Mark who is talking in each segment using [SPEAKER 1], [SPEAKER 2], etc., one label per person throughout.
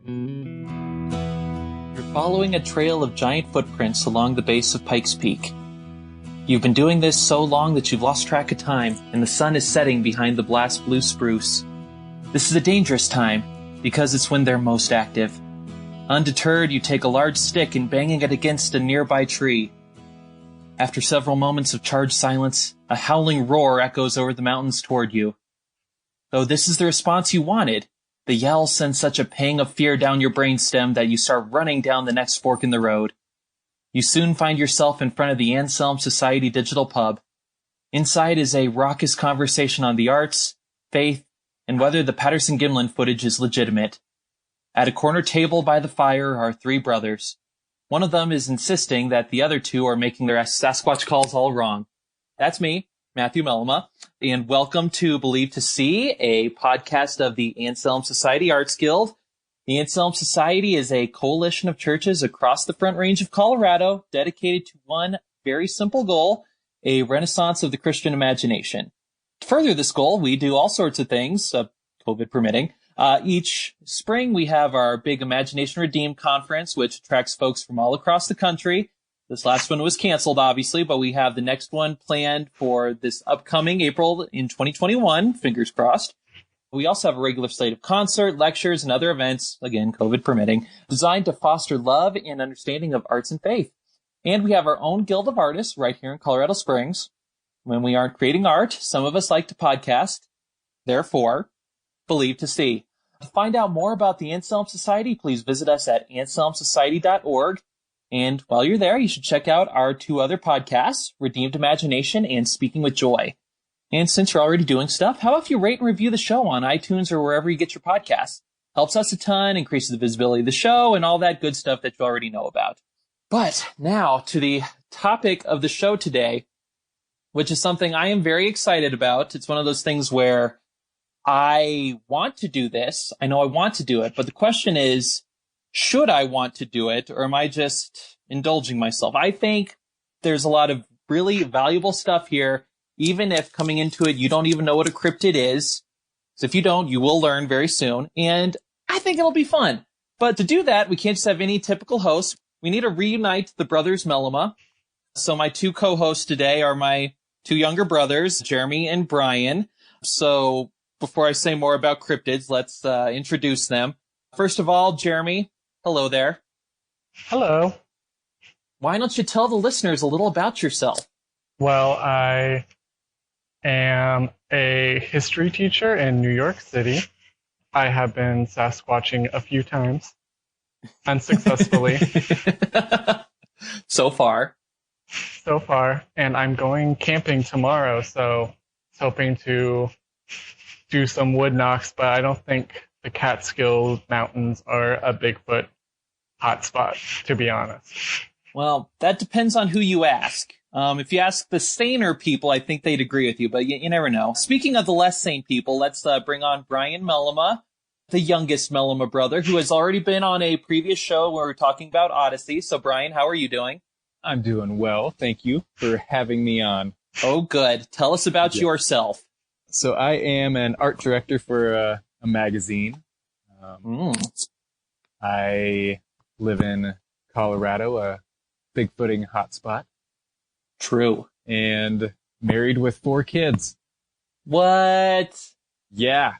[SPEAKER 1] You're following a trail of giant footprints along the base of Pikes Peak. You've been doing this so long that you've lost track of time, and the sun is setting behind the blast blue spruce. This is a dangerous time, because it's when they're most active. Undeterred, you take a large stick and banging it against a nearby tree. After several moments of charged silence, a howling roar echoes over the mountains toward you. Though this is the response you wanted, the yell sends such a pang of fear down your brainstem that you start running down the next fork in the road. You soon find yourself in front of the Anselm Society Digital Pub. Inside is a raucous conversation on the arts, faith, and whether the Patterson Gimlin footage is legitimate. At a corner table by the fire are three brothers. One of them is insisting that the other two are making their Sasquatch calls all wrong. That's me, Matthew Mellema, and welcome to Believe to See, a podcast of the Anselm Society Arts Guild. The Anselm Society is a coalition of churches across the Front Range of Colorado dedicated to one very simple goal, a renaissance of the Christian imagination. To further this goal, we do all sorts of things, COVID permitting. Each spring, we have our big Imagination Redeemed conference, which attracts folks from all across the country. This last one was canceled, obviously, but we have the next one planned for this upcoming April in 2021, fingers crossed. We also have a regular slate of concert, lectures, and other events, again, COVID permitting, designed to foster love and understanding of arts and faith. And we have our own Guild of Artists right here in Colorado Springs. When we aren't creating art, some of us like to podcast. Therefore, Believe to See. To find out more about the Anselm Society, please visit us at anselmsociety.org. And while you're there, you should check out our two other podcasts, Redeemed Imagination and Speaking with Joy. And since you're already doing stuff, how about if you rate and review the show on iTunes or wherever you get your podcasts? Helps us a ton, increases the visibility of the show, and all that good stuff that you already know about. But now to the topic of the show today, which is something I am very excited about. It's one of those things where I want to do this. I know I want to do it, but the question is, should I want to do it, or am I just indulging myself? I think there's a lot of really valuable stuff here, even if coming into it, you don't even know what a cryptid is. So if you don't, you will learn very soon. And I think it'll be fun. But to do that, we can't just have any typical host. We need to reunite the brothers Mellema. So my two co-hosts today are my two younger brothers, Jeremy and Brian. So before I say more about cryptids, let's introduce them. First of all, Jeremy, hello there.
[SPEAKER 2] Hello.
[SPEAKER 1] Why don't you tell the listeners a little about yourself?
[SPEAKER 2] Well, I am a history teacher in New York City. I have been Sasquatching a few times, unsuccessfully.
[SPEAKER 1] So far.
[SPEAKER 2] And I'm going camping tomorrow, so hoping to do some wood knocks, but I don't think the Catskill Mountains are a Bigfoot hotspot, to be honest.
[SPEAKER 1] Well, that depends on who you ask. If you ask the saner people, I think they'd agree with you, but you never know. Speaking of the less sane people, let's bring on Brian Mellema, the youngest Mellema brother, who has already been on a previous show where we're talking about Odyssey. So, Brian, how are you doing?
[SPEAKER 3] I'm doing well. Thank you for having me on.
[SPEAKER 1] Oh, good. Tell us about yourself.
[SPEAKER 3] So I am an art director for a magazine. I live in Colorado, a Bigfooting hotspot.
[SPEAKER 1] True.
[SPEAKER 3] And married with 4 kids.
[SPEAKER 1] What?
[SPEAKER 3] Yeah,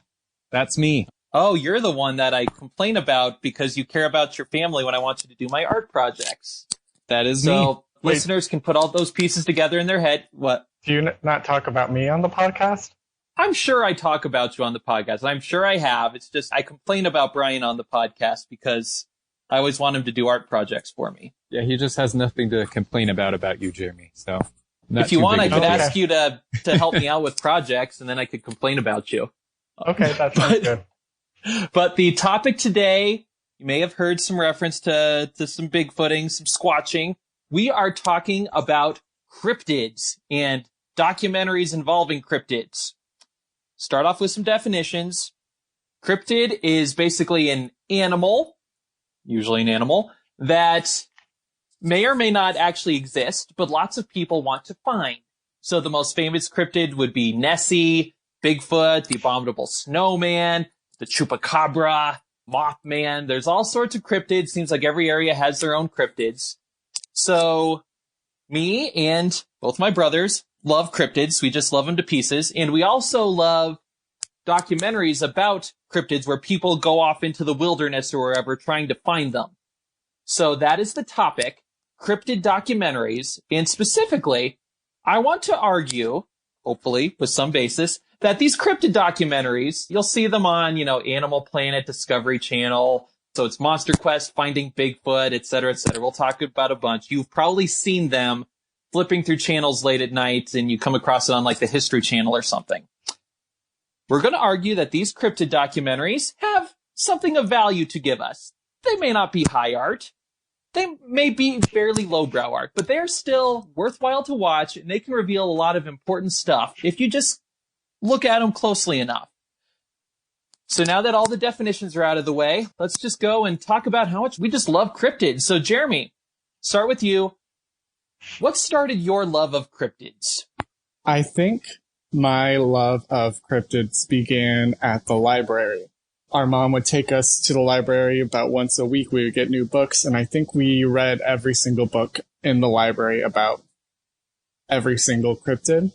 [SPEAKER 3] that's me.
[SPEAKER 1] Oh, you're the one that I complain about because you care about your family when I want you to do my art projects.
[SPEAKER 3] That is me.
[SPEAKER 1] So listeners can put all those pieces together in their head. What?
[SPEAKER 2] Do you not talk about me on the podcast?
[SPEAKER 1] I'm sure I talk about you on the podcast. I'm sure I have. It's just I complain about Brian on the podcast because I always want him to do art projects for me.
[SPEAKER 3] Yeah, he just has nothing to complain about you, Jeremy. So,
[SPEAKER 1] if you want, I could ask you to help me out with projects, and then I could complain about you.
[SPEAKER 2] Okay, that sounds good.
[SPEAKER 1] But the topic today, you may have heard some reference to some Bigfooting, some squatching. We are talking about cryptids and documentaries involving cryptids. Start off with some definitions. Cryptid is basically an animal, usually an animal, that may or may not actually exist, but lots of people want to find. So the most famous cryptid would be Nessie, Bigfoot, the Abominable Snowman, the Chupacabra, Mothman. There's all sorts of cryptids. Seems like every area has their own cryptids. So me and both my brothers love cryptids. We just love them to pieces. And we also love documentaries about cryptids where people go off into the wilderness or wherever trying to find them. So that is the topic, cryptid documentaries. And specifically, I want to argue, hopefully with some basis, that these cryptid documentaries, you'll see them on, Animal Planet, Discovery Channel. So it's Monster Quest, Finding Bigfoot, et cetera, et cetera. We'll talk about a bunch. You've probably seen them flipping through channels late at night and you come across it on like the History Channel or something. We're going to argue that these cryptid documentaries have something of value to give us. They may not be high art. They may be fairly lowbrow art, but they're still worthwhile to watch, and they can reveal a lot of important stuff if you just look at them closely enough. So now that all the definitions are out of the way, let's just go and talk about how much we just love cryptids. So Jeremy, start with you. What started your love of cryptids?
[SPEAKER 2] I think my love of cryptids began at the library. Our mom would take us to the library about once a week. We would get new books, and I think we read every single book in the library about every single cryptid.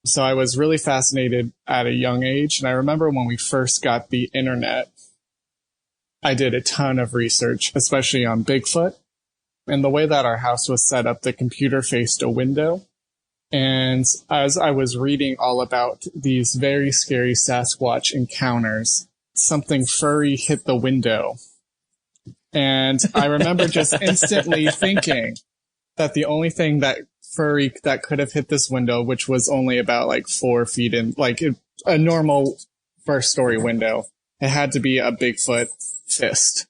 [SPEAKER 2] So I was really fascinated at a young age, and I remember when we first got the internet, I did a ton of research, especially on Bigfoot. And the way that our house was set up, the computer faced a window. And as I was reading all about these very scary Sasquatch encounters, something furry hit the window. And I remember just instantly thinking that the only thing that furry that could have hit this window, which was only about like 4 feet in, like a normal first story window, it had to be a Bigfoot fist.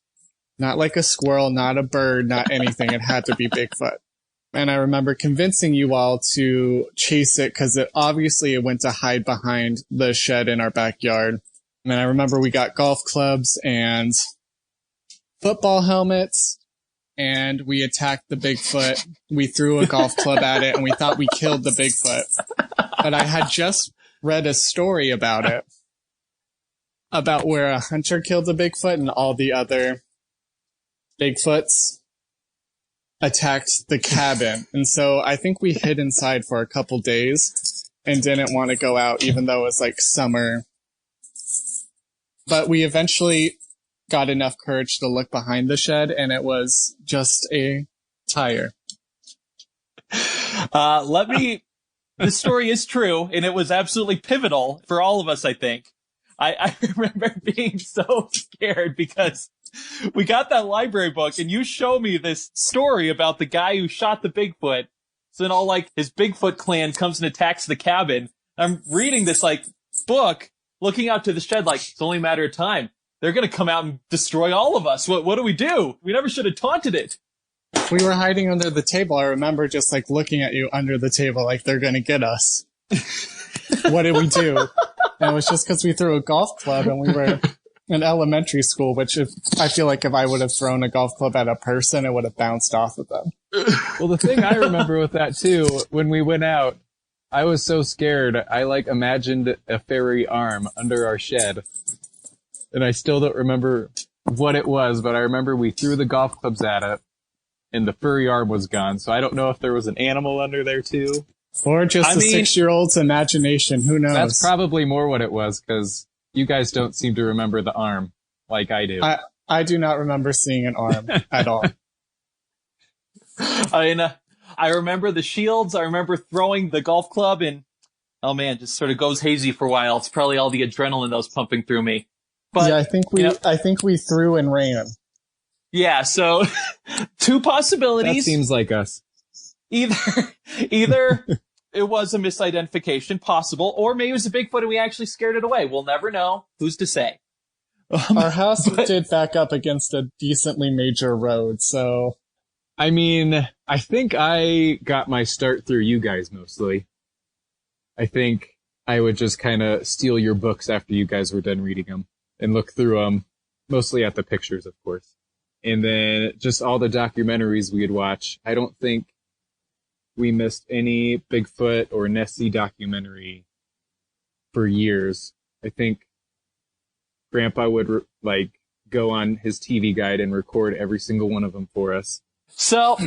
[SPEAKER 2] Not like a squirrel, not a bird, not anything. It had to be Bigfoot. And I remember convincing you all to chase it because it went to hide behind the shed in our backyard. And then I remember we got golf clubs and football helmets, and we attacked the Bigfoot. We threw a golf club at it, and we thought we killed the Bigfoot. But I had just read a story about it, about where a hunter killed the Bigfoot and all the other Bigfoots attacked the cabin. And so I think we hid inside for a couple days and didn't want to go out, even though it was like summer. But we eventually got enough courage to look behind the shed, and it was just a tire.
[SPEAKER 1] The story is true, and it was absolutely pivotal for all of us, I think. I remember being so scared because we got that library book, and you show me this story about the guy who shot the Bigfoot. So then all like his Bigfoot clan comes and attacks the cabin. I'm reading this like book, looking out to the shed like it's only a matter of time. They're going to come out and destroy all of us. What do we do? We never should have taunted it.
[SPEAKER 2] We were hiding under the table. I remember just like looking at you under the table like they're going to get us. What did we do? And it was just because we threw a golf club and we were in elementary school, which I feel like if I would have thrown a golf club at a person, it would have bounced off of them.
[SPEAKER 3] Well, the thing I remember with that too, when we went out, I was so scared. I like imagined a fairy arm under our shed. And I still don't remember what it was, but I remember we threw the golf clubs at it and the furry arm was gone. So I don't know if there was an animal under there too.
[SPEAKER 2] Or just a 6-year-old's imagination. Who knows?
[SPEAKER 3] That's probably more what it was, because you guys don't seem to remember the arm like I do.
[SPEAKER 2] I do not remember seeing an arm at all.
[SPEAKER 1] I remember the shields. I remember throwing the golf club, and oh man, just sort of goes hazy for a while. It's probably all the adrenaline that was pumping through me. But
[SPEAKER 2] yeah, I think we threw and ran.
[SPEAKER 1] Yeah, so two possibilities.
[SPEAKER 3] That seems like us.
[SPEAKER 1] Either it was a misidentification, possible, or maybe it was a Bigfoot and we actually scared it away. We'll never know. Who's to say?
[SPEAKER 2] Our house did back up against a decently major road, so...
[SPEAKER 3] I mean, I think I got my start through you guys mostly. I think I would just kind of steal your books after you guys were done reading them and look through them, mostly at the pictures, of course. And then just all the documentaries we'd watch. I don't think we missed any Bigfoot or Nessie documentary for years. I think Grandpa would go on his TV guide and record every single one of them for us.
[SPEAKER 1] So,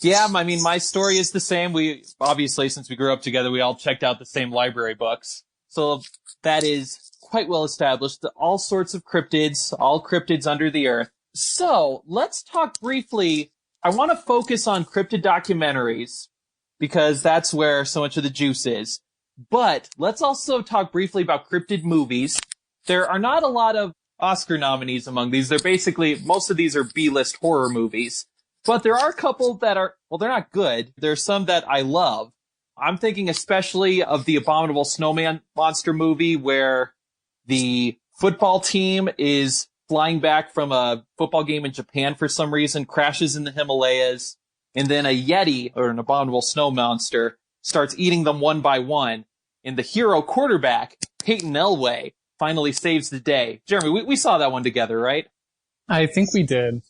[SPEAKER 1] yeah, I mean, my story is the same. We, obviously, since we grew up together, we all checked out the same library books. So that is quite well established. All sorts of cryptids, all cryptids under the earth. So let's talk briefly. I want to focus on cryptid documentaries because that's where so much of the juice is. But let's also talk briefly about cryptid movies. There are not a lot of Oscar nominees among these. They're basically, most of these are B-list horror movies. But there are a couple that are, well, they're not good. There's some that I love. I'm thinking especially of the Abominable Snowman monster movie where the football team is flying back from a football game in Japan for some reason, crashes in the Himalayas, and then a Yeti, or an abominable snow monster, starts eating them one by one, and the hero quarterback, Peyton Elway, finally saves the day. Jeremy, we saw that one together, right?
[SPEAKER 2] I think we did.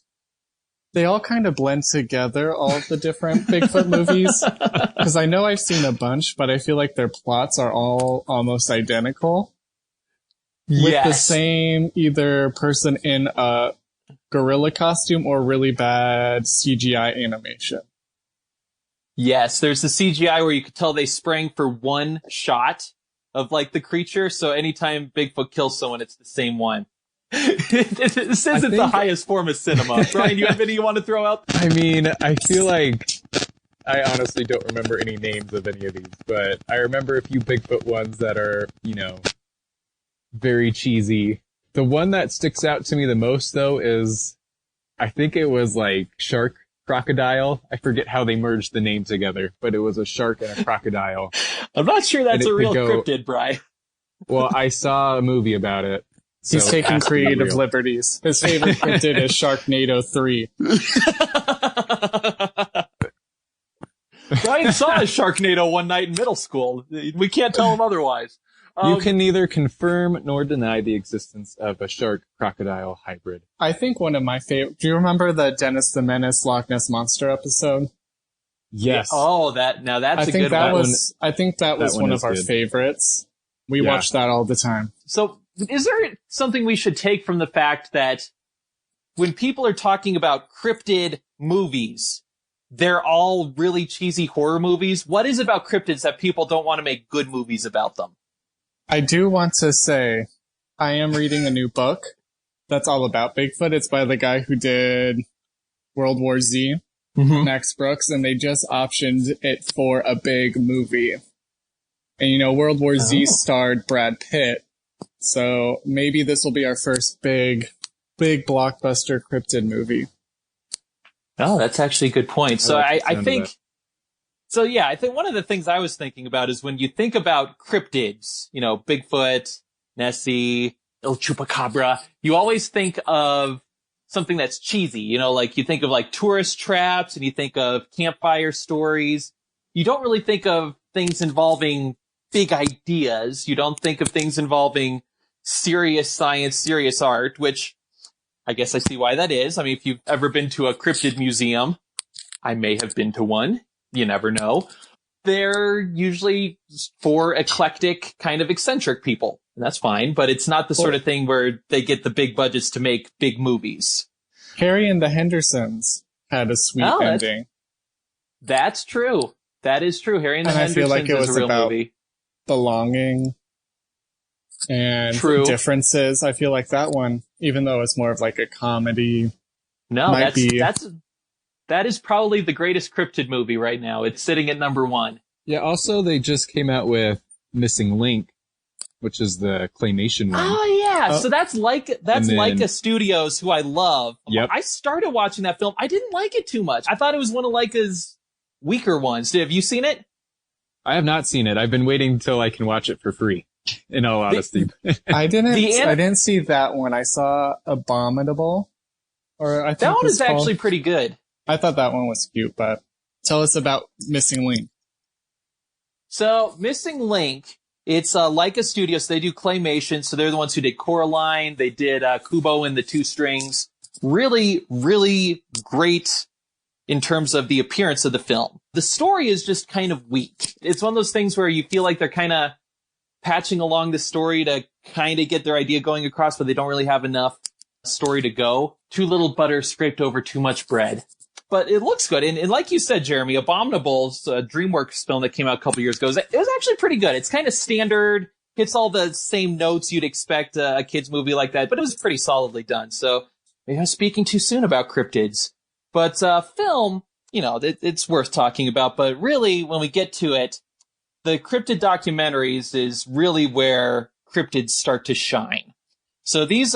[SPEAKER 2] They all kind of blend together, all of the different Bigfoot movies, because I know I've seen a bunch, but I feel like their plots are all almost identical. With the same either person in a gorilla costume or really bad CGI animation.
[SPEAKER 1] Yes, there's the CGI where you could tell they sprang for one shot of like the creature, so anytime Bigfoot kills someone, it's the same one. This isn't the highest form of cinema. Brian, you have any you want to throw out?
[SPEAKER 3] I mean, I feel like I honestly don't remember any names of any of these, but I remember a few Bigfoot ones that are, very cheesy. The one that sticks out to me the most, though, is I think it was like Shark Crocodile. I forget how they merged the name together, but it was a shark and a crocodile.
[SPEAKER 1] I'm not sure that's a real cryptid, Brian.
[SPEAKER 3] Well, I saw a movie about it. So
[SPEAKER 2] he's taking creative liberties. His favorite cryptid is Sharknado 3.
[SPEAKER 1] Brian saw a Sharknado one night in middle school. We can't tell him otherwise.
[SPEAKER 3] You can neither confirm nor deny the existence of a shark-crocodile hybrid.
[SPEAKER 2] I think one of my favorite... Do you remember the Dennis the Menace Loch Ness Monster episode?
[SPEAKER 3] Yes.
[SPEAKER 1] Oh, that's a good one.
[SPEAKER 2] I think that was one of our favorites. We watched that all the time.
[SPEAKER 1] So, is there something we should take from the fact that when people are talking about cryptid movies, they're all really cheesy horror movies? What is it about cryptids that people don't want to make good movies about them?
[SPEAKER 2] I do want to say, I am reading a new book that's all about Bigfoot. It's by the guy who did World War Z, Max Brooks, and they just optioned it for a big movie. And World War Z starred Brad Pitt, so maybe this will be our first big blockbuster cryptid movie.
[SPEAKER 1] Oh, that's actually a good point. So I think... So yeah, I think one of the things I was thinking about is when you think about cryptids, Bigfoot, Nessie, El Chupacabra, you always think of something that's cheesy, like you think of like tourist traps and you think of campfire stories. You don't really think of things involving big ideas. You don't think of things involving serious science, serious art, which I guess I see why that is. I mean, if you've ever been to a cryptid museum, I may have been to one. You never know. They're usually for eclectic, kind of eccentric people. And that's fine, but it's not the sort of thing where they get the big budgets to make big movies.
[SPEAKER 2] Harry and the Hendersons had a sweet ending.
[SPEAKER 1] That's true. That is true. Harry and the Hendersons
[SPEAKER 2] I feel like it was
[SPEAKER 1] is a real
[SPEAKER 2] about
[SPEAKER 1] movie.
[SPEAKER 2] Belonging and differences. I feel like that one, even though it's more of like a comedy,
[SPEAKER 1] that is probably the greatest cryptid movie right now. It's sitting at number 1.
[SPEAKER 3] Yeah, also they just came out with Missing Link, which is the claymation one.
[SPEAKER 1] Oh yeah, so that's Leica Studios, who I love.
[SPEAKER 3] Yep.
[SPEAKER 1] I started watching that film. I didn't like it too much. I thought it was one of Leica's weaker ones. Have you seen it?
[SPEAKER 3] I have not seen it. I've been waiting until I can watch it for free. In all honesty,
[SPEAKER 2] I didn't see that one. I saw Abominable, or I think
[SPEAKER 1] that one is
[SPEAKER 2] called.
[SPEAKER 1] Actually pretty good.
[SPEAKER 2] I thought that one was cute, but tell us about Missing Link.
[SPEAKER 1] So, Missing Link, it's Leica Studios. They do claymation, so they're the ones who did Coraline. They did Kubo and the Two Strings. Really, really great in terms of the appearance of the film. The story is just kind of weak. It's one of those things where you feel like they're kind of patching along the story to kind of get their idea going across, but they don't really have enough story to go. Too little butter scraped over too much bread. But it looks good. And like you said, Jeremy, Abominable's DreamWorks film that came out a couple years ago, it was actually pretty good. It's kind of standard, hits all the same notes you'd expect a kid's movie like that, but it was pretty solidly done. So maybe I'm speaking too soon about cryptids. But film, it's worth talking about. But really, when we get to it, the Cryptid Documentaries is really where cryptids start to shine. So there's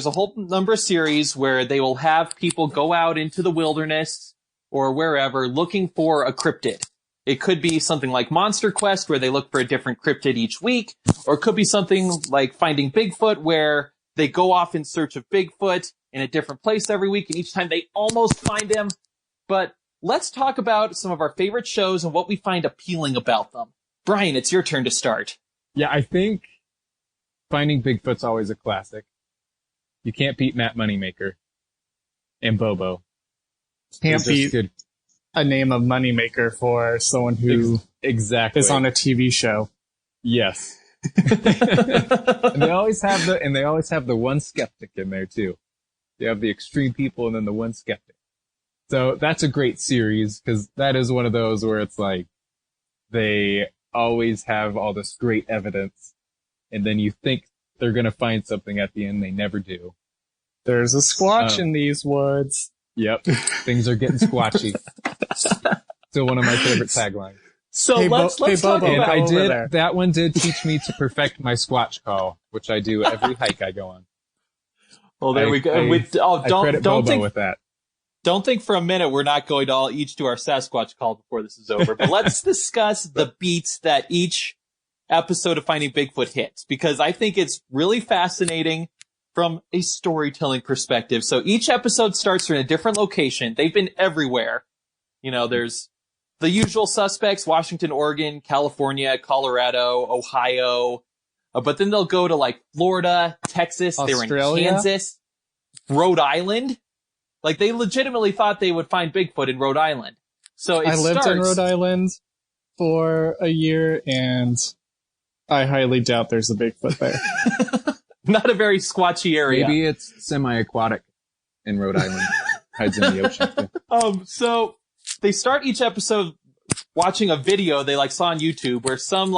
[SPEAKER 1] a whole number of series where they will have people go out into the wilderness or wherever looking for a cryptid. It could be something like Monster Quest, where they look for a different cryptid each week, or it could be something like Finding Bigfoot, where they go off in search of Bigfoot in a different place every week, and each time they almost find him. But let's talk about some of our favorite shows and what we find appealing about them. Brian, it's your turn to start.
[SPEAKER 3] Yeah, I think Finding Bigfoot's always a classic. You can't beat Matt Moneymaker and Bobo.
[SPEAKER 2] Can't beat a name of Moneymaker for someone who
[SPEAKER 3] exactly
[SPEAKER 2] is on a TV show.
[SPEAKER 3] Yes. and they always have the one skeptic in there too. You have the extreme people and then the one skeptic. So that's a great series because that is one of those where it's like they always have all this great evidence and then you think they're going to find something at the end. They never do.
[SPEAKER 2] There's a squatch in these woods.
[SPEAKER 3] Yep. Things are getting squatchy. Still one of my favorite taglines.
[SPEAKER 1] So let's talk about
[SPEAKER 3] that one did teach me to perfect my squatch call, which I do every hike I go on.
[SPEAKER 1] Well, there we go.
[SPEAKER 3] Don't think with that.
[SPEAKER 1] Don't think for a minute we're not going to all each do our Sasquatch call before this is over. But let's discuss the beats that each episode of Finding Bigfoot hits, because I think it's really fascinating from a storytelling perspective. So each episode starts in a different location. They've been everywhere. There's the usual suspects: Washington, Oregon, California, Colorado, Ohio. But then they'll go to like Florida, Texas.
[SPEAKER 2] Australia?
[SPEAKER 1] They were in Kansas, Rhode Island. Like they legitimately thought they would find Bigfoot in Rhode Island. So I lived in
[SPEAKER 2] Rhode Island for a year, and I highly doubt there's a Bigfoot there.
[SPEAKER 1] Not a very squatchy area.
[SPEAKER 3] Maybe it's semi-aquatic in Rhode Island. Hides in the ocean.
[SPEAKER 1] So they start each episode watching a video they saw on YouTube where some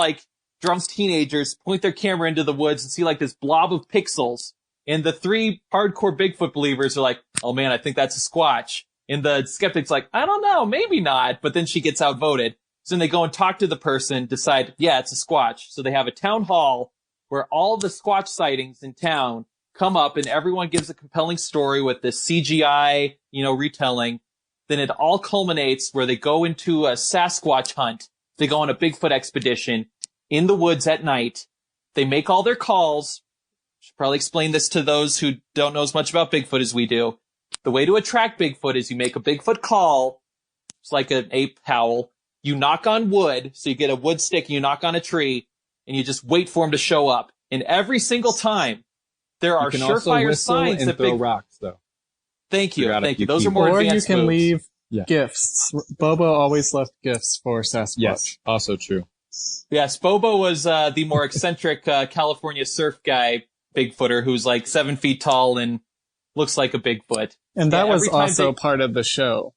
[SPEAKER 1] drunk teenagers point their camera into the woods and see this blob of pixels. And the three hardcore Bigfoot believers are like, oh man, I think that's a squatch. And the skeptic's like, I don't know, maybe not. But then she gets outvoted. So then they go and talk to the person, decide, yeah, it's a squatch. So they have a town hall where all the squatch sightings in town come up and everyone gives a compelling story with this CGI, retelling. Then it all culminates where they go into a Sasquatch hunt. They go on a Bigfoot expedition in the woods at night. They make all their calls. Should probably explain this to those who don't know as much about Bigfoot as we do. The way to attract Bigfoot is you make a Bigfoot call. It's like an ape howl. You knock on wood. So you get a wood stick and you knock on a tree and you just wait for him to show up. And every single time there are surefire signs that
[SPEAKER 3] throw rocks though.
[SPEAKER 1] Thank you. Thank you. Those are more advanced
[SPEAKER 2] moves. Or you can
[SPEAKER 1] leave
[SPEAKER 2] gifts. Bobo always left gifts for Sasquatch.
[SPEAKER 3] Yes, also true.
[SPEAKER 1] Yes, Bobo was the more eccentric California surf guy, Bigfooter, who's 7 feet tall and looks like a Bigfoot.
[SPEAKER 2] And that was also part of the show.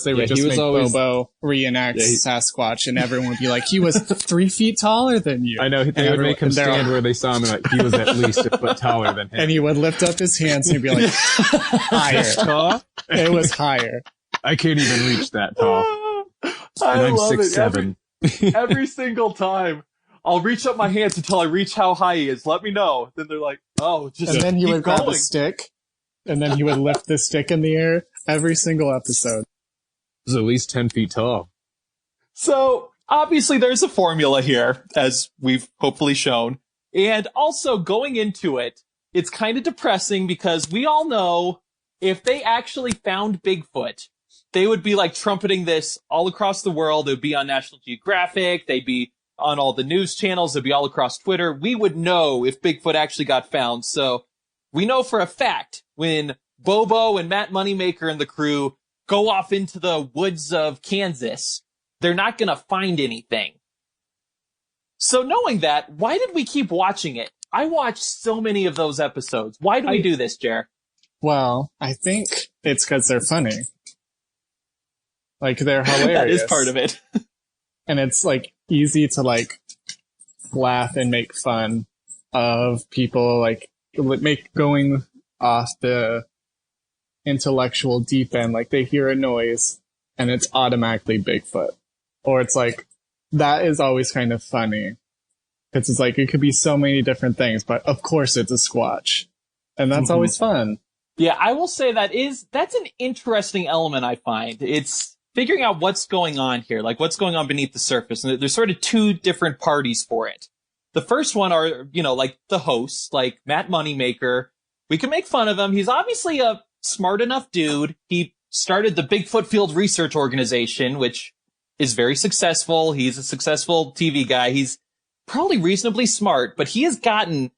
[SPEAKER 2] They would just make Bobo reenact Sasquatch, and everyone would be like, he was 3 feet taller than you.
[SPEAKER 3] I know, they would make him stand where they saw him, and he was at least a foot taller than him.
[SPEAKER 2] And he would lift up his hands, and he'd be like, higher. It was higher.
[SPEAKER 3] I can't even reach that tall. And I'm 6'7".
[SPEAKER 1] Every single time. I'll reach up my hands until I reach how high he is. Let me know. Then they're like, oh, just
[SPEAKER 2] and then he would
[SPEAKER 1] going.
[SPEAKER 2] grab a stick, and then he would lift the stick in the air every single episode.
[SPEAKER 3] It was at least 10 feet tall.
[SPEAKER 1] So, obviously there's a formula here, as we've hopefully shown. And also, going into it, it's kind of depressing because we all know if they actually found Bigfoot, they would be trumpeting this all across the world. It would be on National Geographic. They'd be on all the news channels. It'd be all across Twitter. We would know if Bigfoot actually got found. So we know for a fact when Bobo and Matt Moneymaker and the crew go off into the woods of Kansas, they're not going to find anything. So knowing that, why did we keep watching it? I watched so many of those episodes. Why do we do this, Jer?
[SPEAKER 2] Well, I think it's because they're funny. Like, they're hilarious.
[SPEAKER 1] That is part of it.
[SPEAKER 2] And it's, like, easy to, like, laugh and make fun of people, like, going off the intellectual deep end. Like, they hear a noise and it's automatically Bigfoot. Or it's like, that is always kind of funny. Because it's like, it could be so many different things, but of course it's a Squatch. And that's always fun.
[SPEAKER 1] Yeah, I will say that's an interesting element, I find. It's figuring out what's going on here, like what's going on beneath the surface. And there's sort of two different parties for it. The first one are, like the hosts, like Matt Moneymaker. We can make fun of him. He's obviously a smart enough dude. He started the Bigfoot Field Research Organization, which is very successful. He's a successful TV guy. He's probably reasonably smart, but he has gotten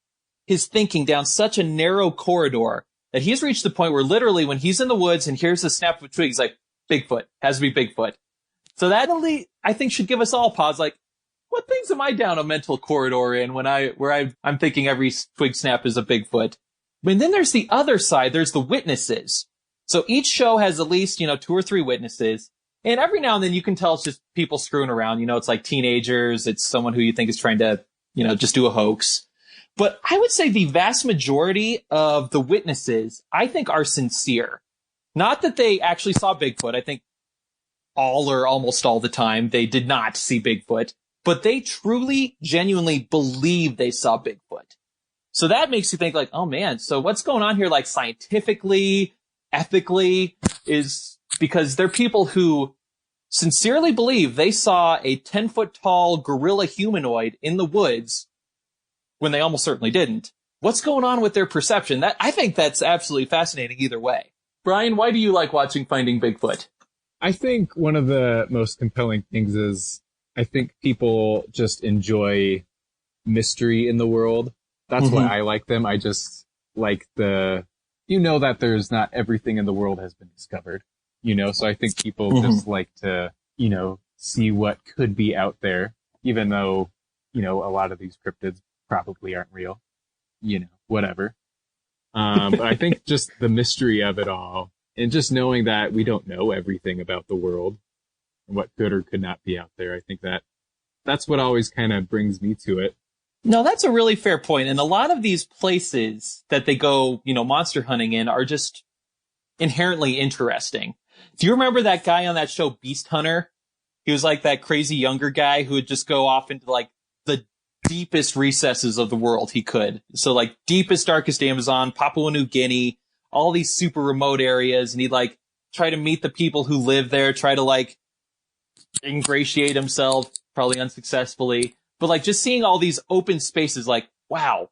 [SPEAKER 1] his thinking down such a narrow corridor that he's reached the point where literally when he's in the woods and hears the snap of a twig, he's like, Bigfoot, has to be Bigfoot. So that only, I think, should give us all pause. Like, what things am I down a mental corridor in when I'm thinking every twig snap is a Bigfoot? And then there's the other side. There's the witnesses. So each show has at least, 2 or 3 witnesses. And every now and then you can tell it's just people screwing around. It's like teenagers. It's someone who you think is trying to, just do a hoax. But I would say the vast majority of the witnesses, I think, are sincere. Not that they actually saw Bigfoot. I think all or almost all the time they did not see Bigfoot. But they truly, genuinely believe they saw Bigfoot. So that makes you think like, oh man, so what's going on here, like scientifically, ethically, is because they're people who sincerely believe they saw a 10-foot tall gorilla humanoid in the woods when they almost certainly didn't. What's going on with their perception? I think that's absolutely fascinating either way. Brian, why do you like watching Finding Bigfoot?
[SPEAKER 3] I think one of the most compelling things is I think people just enjoy mystery in the world. That's why I like them. I just like that there's not everything in the world has been discovered, so I think people just like to, see what could be out there, even though, a lot of these cryptids probably aren't real, whatever. But I think just the mystery of it all and just knowing that we don't know everything about the world and what could or could not be out there. I think that's what always kind of brings me to it.
[SPEAKER 1] No, that's a really fair point. And a lot of these places that they go, monster hunting in are just inherently interesting. Do you remember that guy on that show, Beast Hunter? He was like that crazy younger guy who would just go off into like the deepest recesses of the world he could. So like deepest, darkest Amazon, Papua New Guinea, all these super remote areas. And he'd like try to meet the people who live there, try to like ingratiate himself, probably unsuccessfully. But like just seeing all these open spaces, like, wow,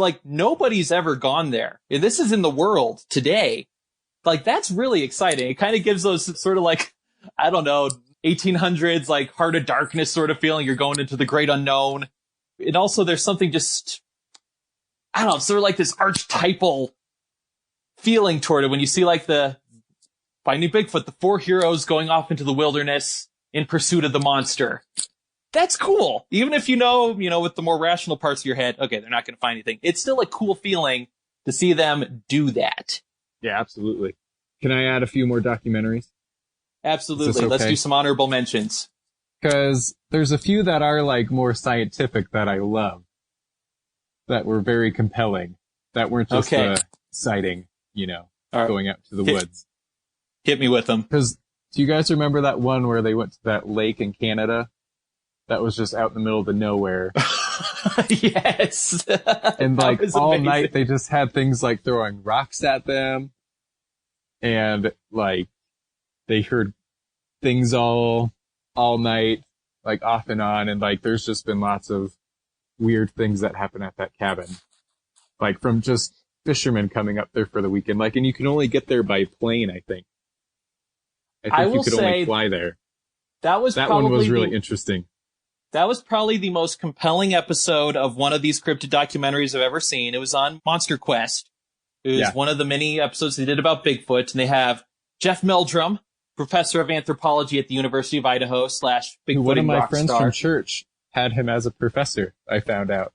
[SPEAKER 1] like nobody's ever gone there. And this is in the world today. Like that's really exciting. It kind of gives those sort of like, I don't know, 1800s, like Heart of Darkness sort of feeling. You're going into the great unknown. And also there's something just, I don't know, sort of like this archetypal feeling toward it when you see like the Finding Bigfoot, the 4 heroes going off into the wilderness in pursuit of the monster. That's cool. Even if with the more rational parts of your head, okay, they're not going to find anything. It's still a cool feeling to see them do that.
[SPEAKER 3] Yeah, absolutely. Can I add a few more documentaries?
[SPEAKER 1] Absolutely. Okay? Let's do some honorable mentions.
[SPEAKER 3] Because there's a few that are like more scientific that I love, that were very compelling, that weren't just a sighting, going out to the woods.
[SPEAKER 1] Hit me with them.
[SPEAKER 3] Because do you guys remember that one where they went to that lake in Canada? That was just out in the middle of the nowhere.
[SPEAKER 1] Yes.
[SPEAKER 3] And like all night they just had things like throwing rocks at them. And like they heard things all night, like off and on. And like there's just been lots of weird things that happen at that cabin. Like from just fishermen coming up there for the weekend. Like, and you can only get there by plane, I think. I think you could only fly there. That one was really interesting.
[SPEAKER 1] That was probably the most compelling episode of one of these cryptid documentaries I've ever seen. It was on Monster Quest. It was one of the many episodes they did about Bigfoot. And they have Jeff Meldrum, professor of anthropology at the University of Idaho / Bigfoot.
[SPEAKER 3] One of my friends from church had him as a professor, I found out.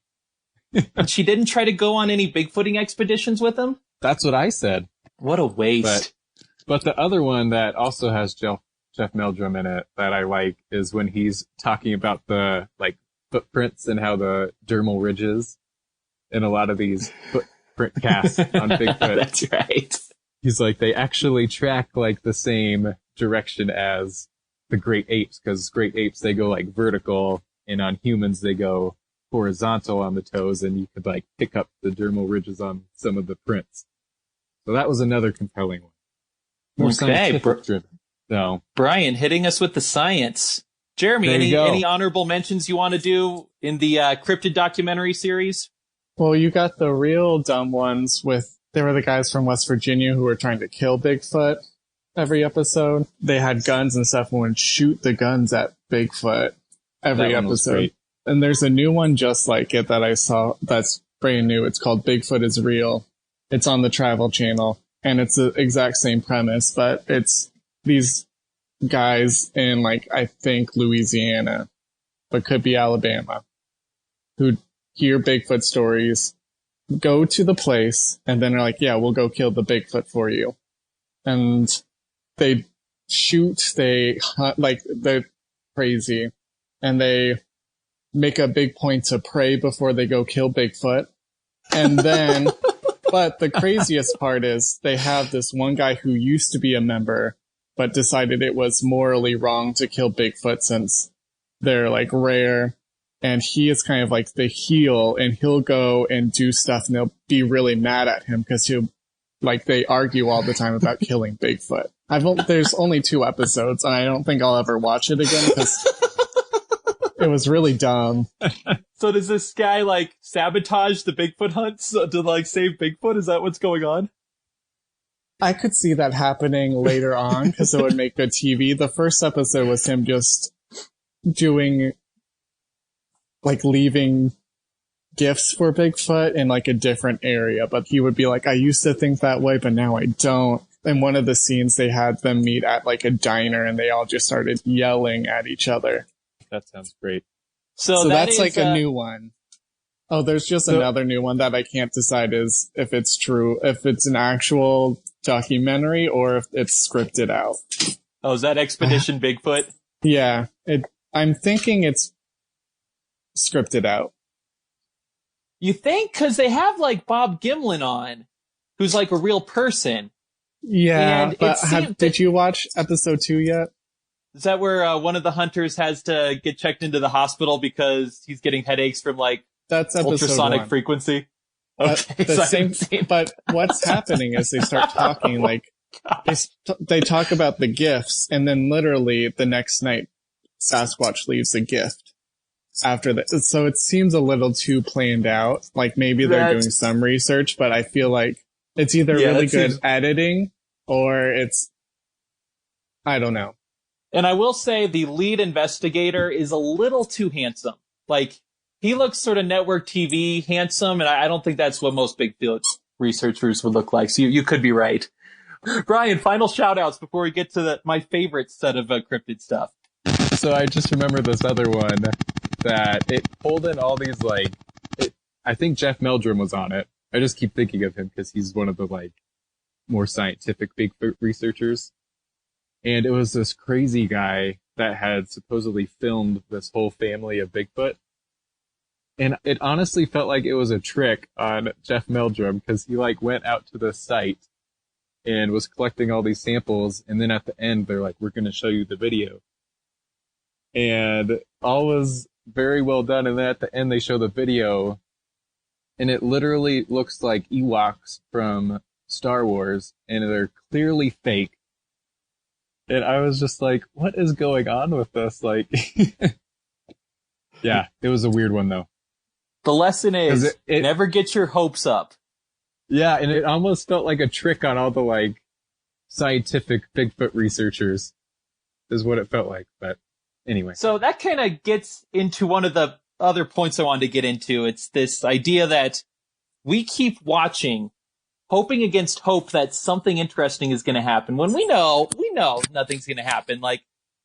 [SPEAKER 1] She didn't try to go on any Bigfooting expeditions with him?
[SPEAKER 3] That's what I said.
[SPEAKER 1] What a waste.
[SPEAKER 3] But the other one that also has Jeff Meldrum in it that I like is when he's talking about the like footprints and how the dermal ridges in a lot of these footprint casts on Bigfoot.
[SPEAKER 1] That's right.
[SPEAKER 3] He's like, they actually track like the same direction as the great apes, because great apes, they go like vertical, and on humans they go horizontal on the toes, and you could like pick up the dermal ridges on some of the prints. So that was another compelling one. More scientific driven. So
[SPEAKER 1] Brian hitting us with the science. Jeremy, any honorable mentions you want to do in the Cryptid documentary series?
[SPEAKER 2] Well, you got the real dumb ones they were the guys from West Virginia who were trying to kill Bigfoot every episode. They had guns and stuff and would shoot the guns at Bigfoot every episode. And there's a new one just like it that I saw that's brand new. It's called Bigfoot Is Real. It's on the Travel Channel, and it's the exact same premise, but it's these guys in, like, I think Louisiana, but could be Alabama, who hear Bigfoot stories, go to the place, and then are like, yeah, we'll go kill the Bigfoot for you. And they shoot, they hunt, like, they're crazy, and they make a big point to pray before they go kill Bigfoot. And then, but the craziest part is they have this one guy who used to be a member, but decided it was morally wrong to kill Bigfoot since they're like rare. And he is kind of like the heel, and he'll go and do stuff and they'll be really mad at him because they argue all the time about killing Bigfoot. There's only 2 episodes, and I don't think I'll ever watch it again because it was really dumb.
[SPEAKER 1] So does this guy like sabotage the Bigfoot hunts to like save Bigfoot? Is that what's going on?
[SPEAKER 2] I could see that happening later on because it would make good TV. The first episode was him just doing, like, leaving gifts for Bigfoot in like a different area, but he would be like, I used to think that way, but now I don't. And one of the scenes they had them meet at like a diner and they all just started yelling at each other.
[SPEAKER 3] That sounds great.
[SPEAKER 2] So that's like a new one. Oh, there's just another new one that I can't decide is if it's true, if it's an actual documentary or if it's scripted out.
[SPEAKER 1] Oh, is that Expedition Bigfoot?
[SPEAKER 2] Yeah. I'm thinking it's scripted out.
[SPEAKER 1] You think? Because they have like Bob Gimlin on, who's like a real person.
[SPEAKER 2] Yeah,
[SPEAKER 1] and
[SPEAKER 2] but did you watch episode 2 yet?
[SPEAKER 1] Is that where one of the hunters has to get checked into the hospital because he's getting headaches from like
[SPEAKER 2] that's
[SPEAKER 1] ultrasonic
[SPEAKER 2] 1.
[SPEAKER 1] frequency? Okay,
[SPEAKER 2] but what's happening is they start talking like they talk about the gifts, and then literally the next night Sasquatch leaves a gift after that. So it seems a little too planned out. Like maybe they're doing some research, but I feel like it's either really good editing or it's, I don't know.
[SPEAKER 1] And I will say the lead investigator is a little too handsome. Like, he looks sort of network TV handsome, and I don't think that's what most Bigfoot researchers would look like. So you could be right. Brian, final shout-outs before we get to my favorite set of cryptid stuff.
[SPEAKER 3] So I just remember this other one that it pulled in all these, like, I think Jeff Meldrum was on it. I just keep thinking of him because he's one of the, like, more scientific Bigfoot researchers. And it was this crazy guy that had supposedly filmed this whole family of Bigfoot. And it honestly felt like it was a trick on Jeff Meldrum because he like went out to the site and was collecting all these samples. And then at the end, they're like, we're going to show you the video. And all was very well done. And then at the end, they show the video and it literally looks like Ewoks from Star Wars, and they're clearly fake. And I was just like, what is going on with this? Like, yeah, it was a weird one though.
[SPEAKER 1] The lesson is never get your hopes up.
[SPEAKER 3] Yeah, and it almost felt like a trick on all the like scientific Bigfoot researchers is what it felt like. But anyway.
[SPEAKER 1] So that kind of gets into one of the other points I wanted to get into. It's this idea that we keep watching, hoping against hope that something interesting is going to happen when we know nothing's going to happen. Like,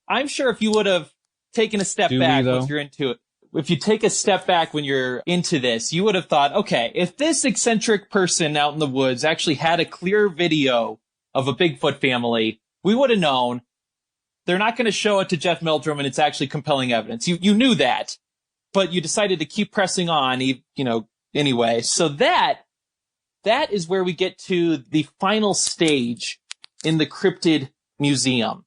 [SPEAKER 1] I'm sure if you would have taken a step back once you're into it, if you take a step back when you're into this, you would have thought, okay, if this eccentric person out in the woods actually had a clear video of a Bigfoot family, we would have known they're not going to show it to Jeff Meldrum and it's actually compelling evidence. You knew that, but you decided to keep pressing on, anyway. So that is where we get to the final stage in the Cryptid Museum.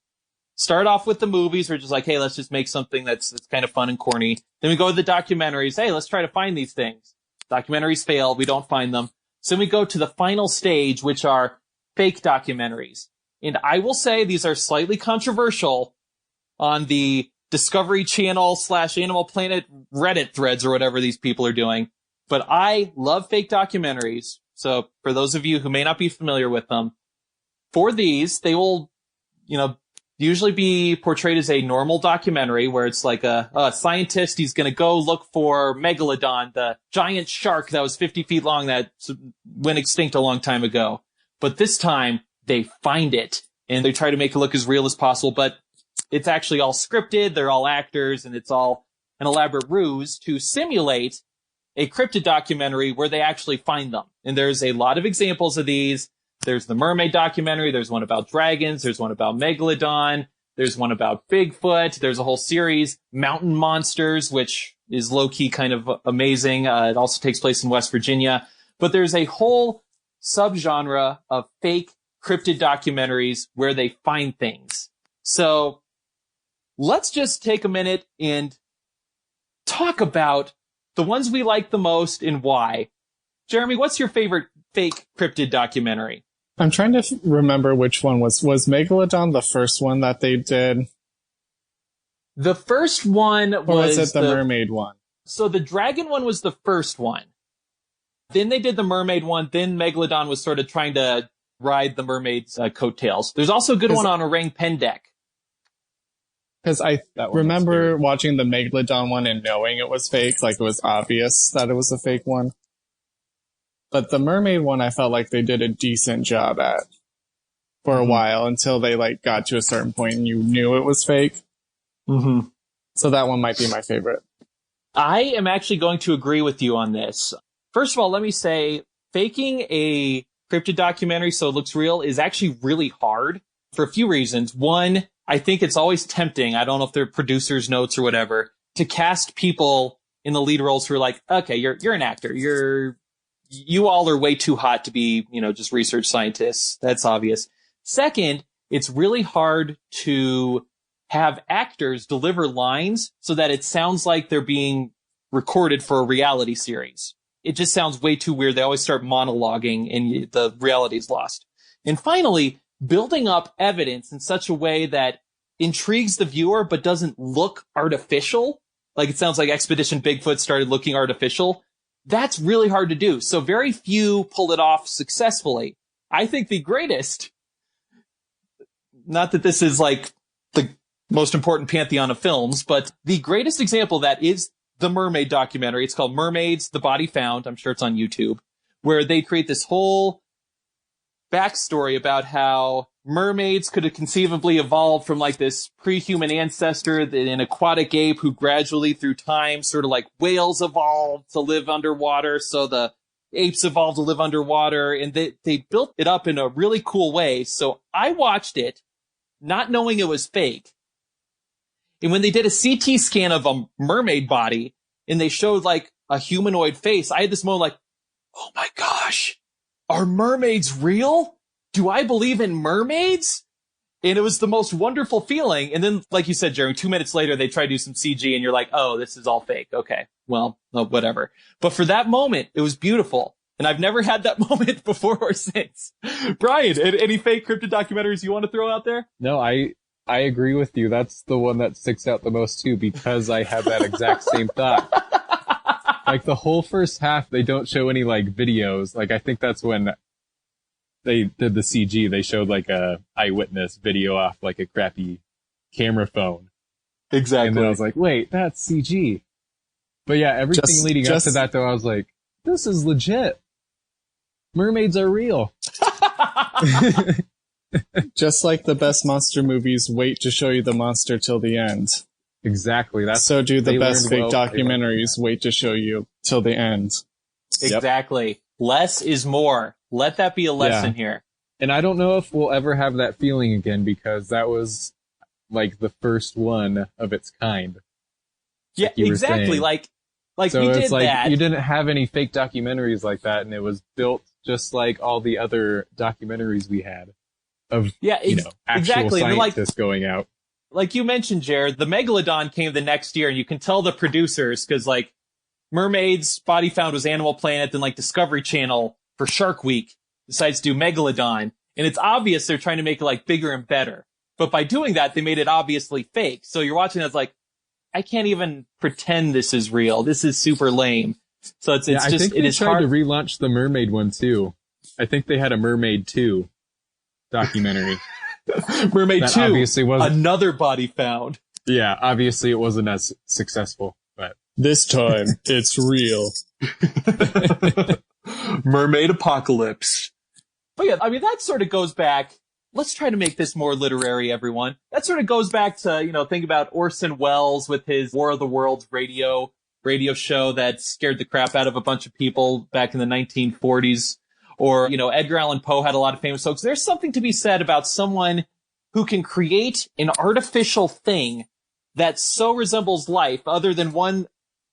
[SPEAKER 1] Start off with the movies. We're just like, hey, let's just make something that's kind of fun and corny. Then we go to the documentaries. Hey, let's try to find these things. Documentaries fail. We don't find them. So then we go to the final stage, which are fake documentaries. And I will say these are slightly controversial on the Discovery Channel / Animal Planet Reddit threads or whatever these people are doing. But I love fake documentaries. So for those of you who may not be familiar with them, for these, they will, usually be portrayed as a normal documentary where it's like a scientist. He's going to go look for Megalodon, the giant shark that was 50 feet long that went extinct a long time ago. But this time they find it and they try to make it look as real as possible. But it's actually all scripted. They're all actors and it's all an elaborate ruse to simulate a cryptid documentary where they actually find them. And there's a lot of examples of these. There's the mermaid documentary. There's one about dragons. There's one about Megalodon. There's one about Bigfoot. There's a whole series, Mountain Monsters, which is low-key kind of amazing. It also takes place in West Virginia. But there's a whole subgenre of fake cryptid documentaries where they find things. So let's just take a minute and talk about the ones we like the most and why. Jeremy, what's your favorite fake cryptid documentary?
[SPEAKER 2] I'm trying to remember which one was Megalodon the first one that they did?
[SPEAKER 1] The first one
[SPEAKER 2] or was it the mermaid one?
[SPEAKER 1] So the dragon one was the first one. Then they did the mermaid one. Then Megalodon was sort of trying to ride the mermaid's coattails. There's also a good one on Orang Pendek.
[SPEAKER 2] Because I remember watching the Megalodon one and knowing it was fake, like it was obvious that it was a fake one. But the mermaid one, I felt like they did a decent job at for a while until they got to a certain point and you knew it was fake.
[SPEAKER 1] Mm-hmm.
[SPEAKER 2] So that one might be my favorite.
[SPEAKER 1] I am actually going to agree with you on this. First of all, let me say faking a cryptid documentary so it looks real is actually really hard for a few reasons. One, I think it's always tempting. I don't know if they're producers' notes or whatever to cast people in the lead roles who are like, okay, you're an actor. You all are way too hot to be, just research scientists. That's obvious. Second, it's really hard to have actors deliver lines so that it sounds like they're being recorded for a reality series. It just sounds way too weird. They always start monologuing and the reality is lost. And finally, building up evidence in such a way that intrigues the viewer but doesn't look artificial. Like it sounds like Expedition Bigfoot started looking artificial. That's really hard to do. So very few pull it off successfully. I think the greatest, not that this is like the most important pantheon of films, but the greatest example of that is the mermaid documentary. It's called Mermaids, The Body Found. I'm sure it's on YouTube, where they create this whole backstory about how mermaids could have conceivably evolved from this pre-human ancestor, an aquatic ape who gradually through time, sort of like whales evolved to live underwater. So the apes evolved to live underwater and they built it up in a really cool way. So I watched it not knowing it was fake. And when they did a CT scan of a mermaid body and they showed a humanoid face, I had this moment oh my gosh, are mermaids real? Do I believe in mermaids? And it was the most wonderful feeling. And then, like you said, Jeremy, 2 minutes later, they try to do some CG and you're like, oh, this is all fake. Okay, well, whatever. But for that moment, it was beautiful. And I've never had that moment before or since. Brian, any fake cryptid documentaries you want to throw out there?
[SPEAKER 3] No, I agree with you. That's the one that sticks out the most too, because I had that exact same thought. The whole first half, they don't show any videos. I think that's when they did the CG. They showed a eyewitness video off a crappy camera phone.
[SPEAKER 1] Exactly.
[SPEAKER 3] And then I was like, wait, that's CG. But yeah, everything leading up to that though, I was like, this is legit. Mermaids are real.
[SPEAKER 2] Just like the best monster movies, wait to show you the monster till the end.
[SPEAKER 3] Exactly. That's
[SPEAKER 2] so do the
[SPEAKER 3] they
[SPEAKER 2] best fake
[SPEAKER 3] learned well.
[SPEAKER 2] documentaries wait to show you till the end.
[SPEAKER 1] Exactly. Less is more. Let that be a lesson here.
[SPEAKER 3] And I don't know if we'll ever have that feeling again, because that was like the first one of its kind.
[SPEAKER 1] Yeah, exactly. Like
[SPEAKER 3] so
[SPEAKER 1] we
[SPEAKER 3] it's
[SPEAKER 1] did
[SPEAKER 3] like
[SPEAKER 1] that.
[SPEAKER 3] You didn't have any fake documentaries like that, and it was built just like all the other documentaries we had of actual
[SPEAKER 1] exactly.
[SPEAKER 3] scientists going out.
[SPEAKER 1] Like you mentioned, Jared, the Megalodon came the next year, and you can tell the producers, because like Mermaid's body found was Animal Planet, then like Discovery Channel for Shark Week decides to do Megalodon, and it's obvious they're trying to make it like bigger and better. But by doing that, they made it obviously fake. So you're watching it's like, I can't even pretend this is real. This is super lame. So it's just,
[SPEAKER 3] I think
[SPEAKER 1] it
[SPEAKER 3] they
[SPEAKER 1] is
[SPEAKER 3] tried
[SPEAKER 1] hard
[SPEAKER 3] to relaunch the Mermaid one too. I think they had a Mermaid 2 documentary.
[SPEAKER 1] Mermaid
[SPEAKER 3] that
[SPEAKER 1] 2,
[SPEAKER 3] obviously wasn't,
[SPEAKER 1] another body found.
[SPEAKER 3] Yeah, obviously it wasn't as successful, but
[SPEAKER 2] this time it's real.
[SPEAKER 1] Mermaid Apocalypse. But yeah, I mean, that sort of goes back. Let's try to make this more literary, everyone. That sort of goes back to, think about Orson Welles with his War of the Worlds radio show that scared the crap out of a bunch of people back in the 1940s. Or, Edgar Allan Poe had a lot of famous hoaxes. There's something to be said about someone who can create an artificial thing that so resembles life, other than one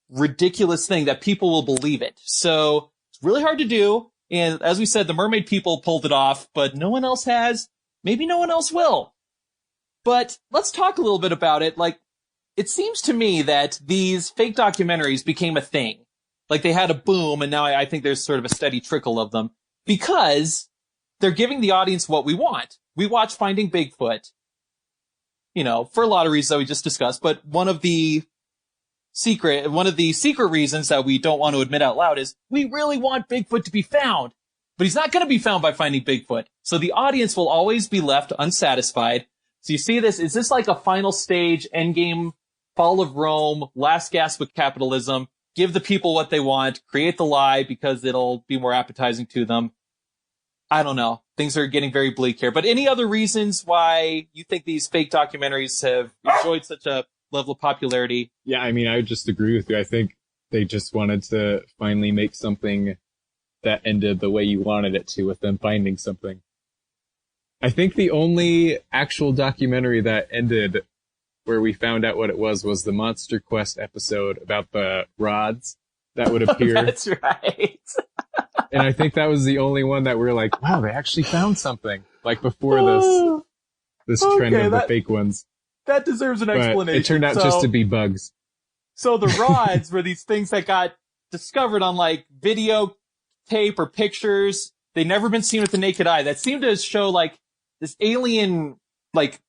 [SPEAKER 1] ridiculous thing, that people will believe it. So it's really hard to do. And as we said, the mermaid people pulled it off, but no one else has. Maybe no one else will. But let's talk a little bit about it. Like, it seems to me that these fake documentaries became a thing. Like, they had a boom, and now I think there's sort of a steady trickle of them, because they're giving the audience what we want. We watch Finding Bigfoot, for a lot of reasons that we just discussed, but one of the secret reasons that we don't want to admit out loud is we really want Bigfoot to be found. But he's not going to be found by Finding Bigfoot. So the audience will always be left unsatisfied. So you see this, is this like a final stage, endgame, fall of Rome, last gasp with capitalism? Give the people what they want, create the lie because it'll be more appetizing to them. I don't know. Things are getting very bleak here. But any other reasons why you think these fake documentaries have enjoyed such a level of popularity?
[SPEAKER 3] Yeah, I mean, I would just agree with you. I think they just wanted to finally make something that ended the way you wanted it to, with them finding something. I think the only actual documentary that ended where we found out what it was the Monster Quest episode about the rods that would appear.
[SPEAKER 1] That's right.
[SPEAKER 3] And I think that was the only one that we're like, wow, they actually found something. Like before this trend of the fake ones.
[SPEAKER 1] That deserves an explanation.
[SPEAKER 3] It turned out just to be bugs.
[SPEAKER 1] So the rods were these things that got discovered on like video tape or pictures. They'd never been seen with the naked eye. That seemed to show like this alien, like,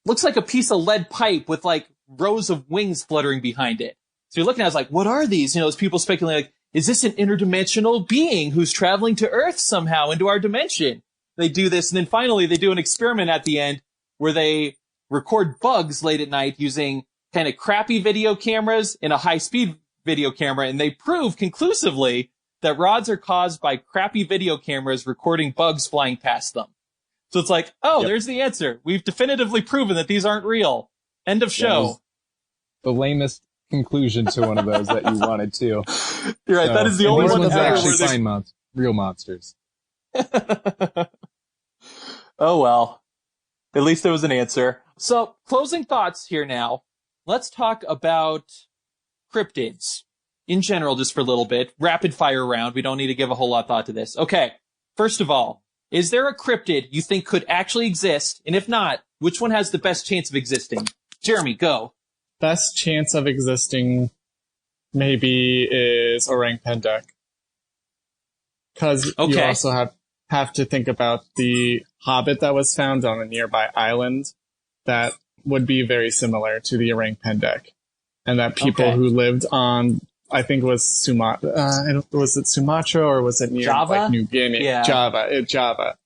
[SPEAKER 1] looks like a piece of lead pipe with like rows of wings fluttering behind it. So you're looking at it, it's like, what are these? There's people speculating like, is this an interdimensional being who's traveling to Earth somehow into our dimension? They do this, and then finally they do an experiment at the end where they record bugs late at night using kind of crappy video cameras and a high-speed video camera, and they prove conclusively that rods are caused by crappy video cameras recording bugs flying past them. So it's like, There's the answer. We've definitively proven that these aren't real. End of show.
[SPEAKER 3] The lamest conclusion to one of those that you wanted to.
[SPEAKER 1] You're right. That is the only one
[SPEAKER 3] that
[SPEAKER 1] that
[SPEAKER 3] actually find real monsters.
[SPEAKER 1] Oh, well. At least there was an answer. So, closing thoughts here now. Let's talk about cryptids in general, just for a little bit. Rapid fire round. We don't need to give a whole lot of thought to this. Okay. First of all, is there a cryptid you think could actually exist? And if not, which one has the best chance of existing? Jeremy, go.
[SPEAKER 2] Best chance of existing maybe is orang pendek. Because you also have to think about the hobbit that was found on a nearby island that would be very similar to the orang pendek. And that people who lived on, I think it was was it Sumatra or was it near
[SPEAKER 1] Java?
[SPEAKER 2] Like New Guinea?
[SPEAKER 1] Yeah.
[SPEAKER 2] Java.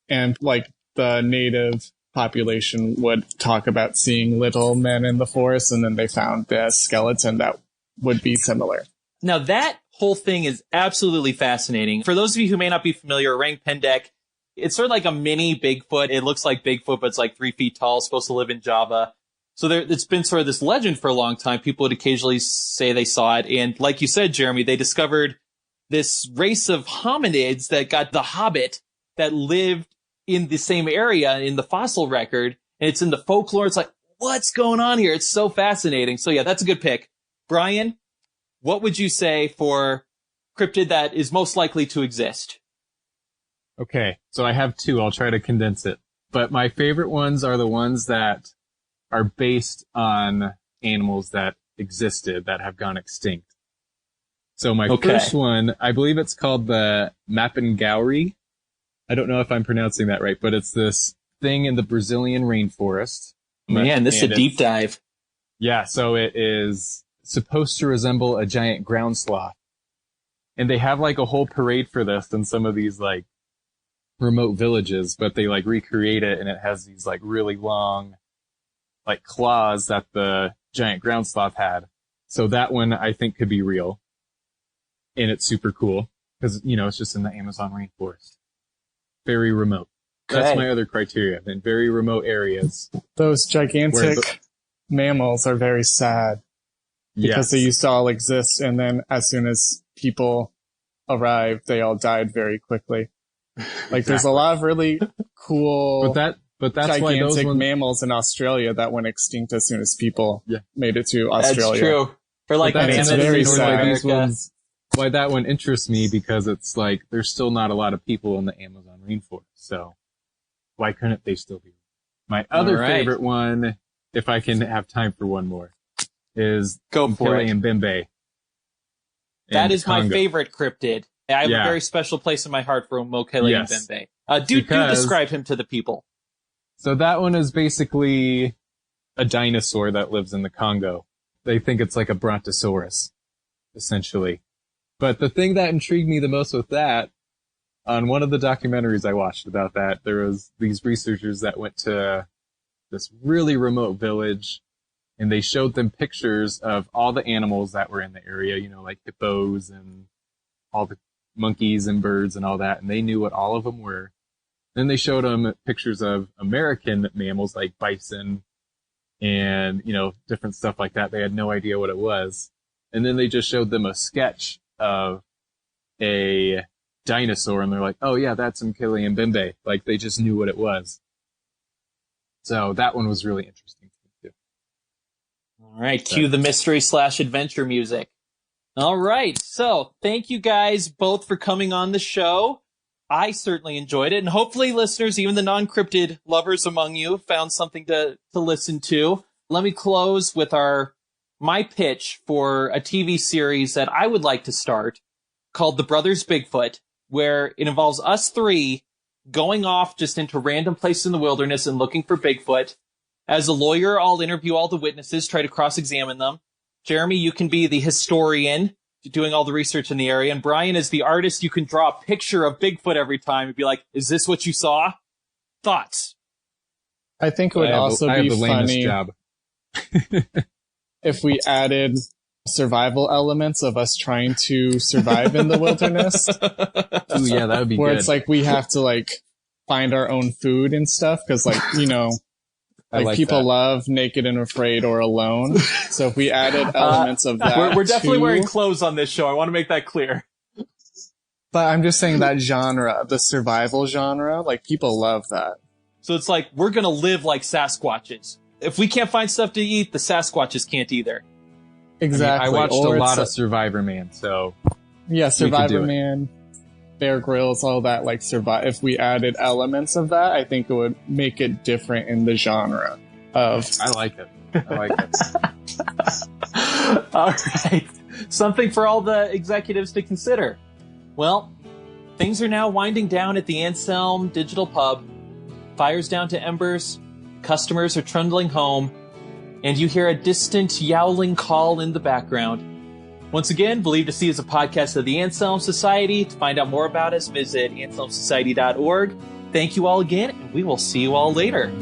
[SPEAKER 2] And like the native population would talk about seeing little men in the forest, and then they found the skeleton that would be similar.
[SPEAKER 1] Now that whole thing is absolutely fascinating. For those of you who may not be familiar, orang pendek, it's sort of like a mini Bigfoot. It looks like Bigfoot, but it's like 3 feet tall, supposed to live in Java. So it's been sort of this legend for a long time. People would occasionally say they saw it. And like you said, Jeremy, they discovered this race of hominids that got the Hobbit that lived in the same area in the fossil record. And it's in the folklore. It's like, what's going on here? It's so fascinating. So yeah, that's a good pick. Brian, what would you say for cryptid that is most likely to exist?
[SPEAKER 3] Okay, so I have two. I'll try to condense it. But my favorite ones are the ones that are based on animals that existed that have gone extinct. So my first one, I believe it's called the Mapingauri. I don't know if I'm pronouncing that right, but it's this thing in the Brazilian rainforest.
[SPEAKER 1] Man, this is a deep dive.
[SPEAKER 3] Yeah, so it is supposed to resemble a giant ground sloth. And they have like a whole parade for this in some of these like remote villages, but they like recreate it and it has these like really long like claws that the giant ground sloth had. So that one I think could be real. And it's super cool because, you know, it's just in the Amazon rainforest. Very remote. That's my other criteria. In very remote areas.
[SPEAKER 2] Those gigantic mammals are very sad because they used to all exist, and then as soon as people arrived, they all died very quickly. Like there's a lot of really cool
[SPEAKER 3] but that's
[SPEAKER 2] gigantic
[SPEAKER 3] why those ones...
[SPEAKER 2] mammals in Australia that went extinct as soon as people made it to Australia.
[SPEAKER 1] That's true. For like
[SPEAKER 2] it's very sad.
[SPEAKER 3] Why that one interests me because it's like there's still not a lot of people in the Amazon rainforest, so why couldn't they still be? My other favorite one, if I can have time for one more, is Mokele and Bembe.
[SPEAKER 1] That is my favorite cryptid. I have a very special place in my heart for Mokele and Bembe. Do describe him to the people.
[SPEAKER 3] So that one is basically a dinosaur that lives in the Congo. They think it's like a brontosaurus, essentially. But the thing that intrigued me the most with that, on one of the documentaries I watched about that, there was these researchers that went to this really remote village, and they showed them pictures of all the animals that were in the area, you know, like hippos and all the monkeys and birds and all that, and they knew what all of them were. Then they showed them pictures of American mammals like bison and, you know, different stuff like that. They had no idea what it was. And then they just showed them a sketch of a dinosaur, and they're like, oh yeah, that's Mokele and Bembe. Like, they just knew what it was. So that one was really interesting to me too.
[SPEAKER 1] All right, cue the mystery/adventure music. All right, so thank you guys both for coming on the show. I certainly enjoyed it, and hopefully listeners, even the non-cryptid lovers among you, found something to listen to. Let me close with my pitch for a TV series that I would like to start called The Brothers Bigfoot, where it involves us three going off just into random places in the wilderness and looking for Bigfoot. As a lawyer, I'll interview all the witnesses, try to cross-examine them. Jeremy, you can be the historian, doing all the research in the area. And Brian, is the artist, you can draw a picture of Bigfoot every time and be like, is this what you saw? Thoughts?
[SPEAKER 2] I think it would also be funny
[SPEAKER 3] job.
[SPEAKER 2] if we added survival elements of us trying to survive in the wilderness.
[SPEAKER 3] Ooh, yeah, that would be
[SPEAKER 2] where
[SPEAKER 3] good.
[SPEAKER 2] it's like we have to like find our own food and stuff because like, you know, like people love Naked and Afraid or Alone. So if we added elements of that,
[SPEAKER 1] we're definitely wearing clothes on this show. I want to make that clear.
[SPEAKER 2] But I'm just saying that genre, the survival genre, like people love that.
[SPEAKER 1] So it's like we're gonna live like Sasquatches. If we can't find stuff to eat, the Sasquatches can't either.
[SPEAKER 2] Exactly.
[SPEAKER 3] I watched a lot of Survivor Man, so
[SPEAKER 2] yeah, Survivor Man, Bear Grylls, all that. Like if we added elements of that, I think it would make it different in the genre of.
[SPEAKER 3] I like it.
[SPEAKER 1] All right, something for all the executives to consider. Well, things are now winding down at the Anselm Digital Pub. Fire's down to embers. Customers are trundling home, and you hear a distant yowling call in the background. Once again, Believe to See is a podcast of the Anselm Society. To find out more about us, visit anselmsociety.org. Thank you all again, and we will see you all later.